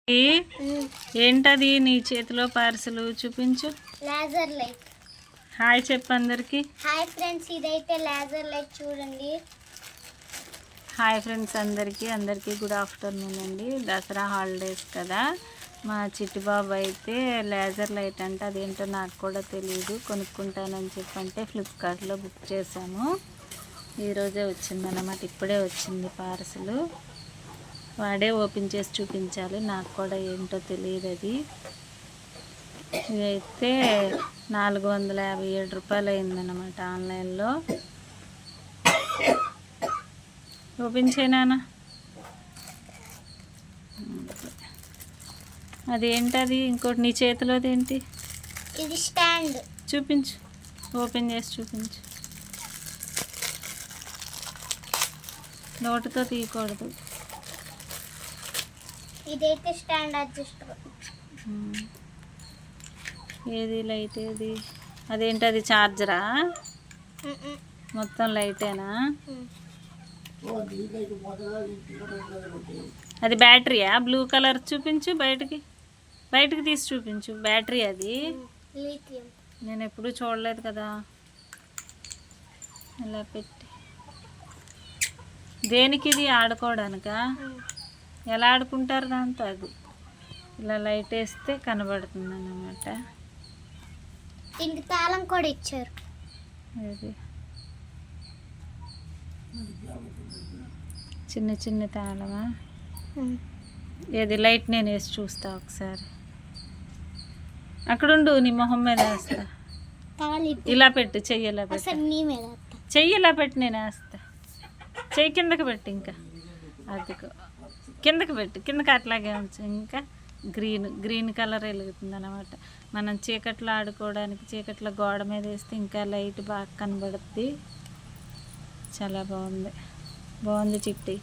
ఏంటది నీ చేతిలో పార్సల్ చూపించు. Laser light. హాయ్ చెప్పు అందరికి. హాయ్ ఫ్రెండ్స్, ఇదైతే లేజర్ లైట్ చూడండి. హాయ్ ఫ్రెండ్స్ అందరికీ గుడ్ ఆఫ్టర్నూన్ అండి. దసరా హాలిడేస్ కదా, మా చిట్టిబాబు అయితే లేజర్ లైట్ అంటే అదేంటో నాకు కూడా తెలియదు, కొనుక్కుంటానని చెప్పంటే ఫ్లిప్కార్ట్లో బుక్ చేశాము. ఈరోజే వచ్చిందన్నమాట, ఇప్పుడే వచ్చింది పార్సల్. వాడే ఓపెన్ చేసి చూపించాలి, నాకు కూడా ఏంటో తెలియదు. అది ఇదైతే 457 రూపాయలు అయిందన్నమాట ఆన్లైన్లో. ఓపెన్ చేయనా? అదేంటది ఇంకోటి నీ చేతిలోది ఏంటి? ఇది స్టాండ్. చూపించు, ఓపెన్ చేసి చూపించు. నోటుతో తీయకూడదు. ఇదైతే స్టాండ్ అడ్జస్టర్. ఏది లైట్ ఏది? అదేంటి అది ఛార్జరా? మొత్తం లైటేనా? అది బ్యాటరీయా? బ్లూ కలర్ చూపించు, బయటికి తీసి చూపించు. బ్యాటరీ అది? నేను ఎప్పుడూ చూడలేదు కదా. ఇలా పెట్టి దేనికి? ఇది ఆడుకోవడానికా? ఎలా ఆడుకుంటారు దాంతో? అది ఇలా లైట్ వేస్తే కనబడుతుంది అన్నమాట. దీనికి తాళం కూడా ఇచ్చారు. అది చిన్న తాళమా? ఏది లైట్ నేను వేసి చూస్తా ఒకసారి. అక్కడుండు, నీ మొహం మీద వేస్తా. ఇలా పెట్టు, చెయ్యి ఇలా పెట్టు, చెయ్యి ఇలా పెట్టి నేను వేస్తా. చెయ్యి కిందకి పెట్టు, ఇంకా అది కిందకి పెట్టు, కిందకి అట్లాగే ఉంచు. ఇంకా గ్రీన్ కలర్ వెలుగుతుంది అన్నమాట. మనం చీకట్లో ఆడుకోవడానికి చీకట్లో గోడ మీద వేస్తే ఇంకా లైట్ బాగా కనబడుద్ది. చాలా బాగుంది చిట్టి.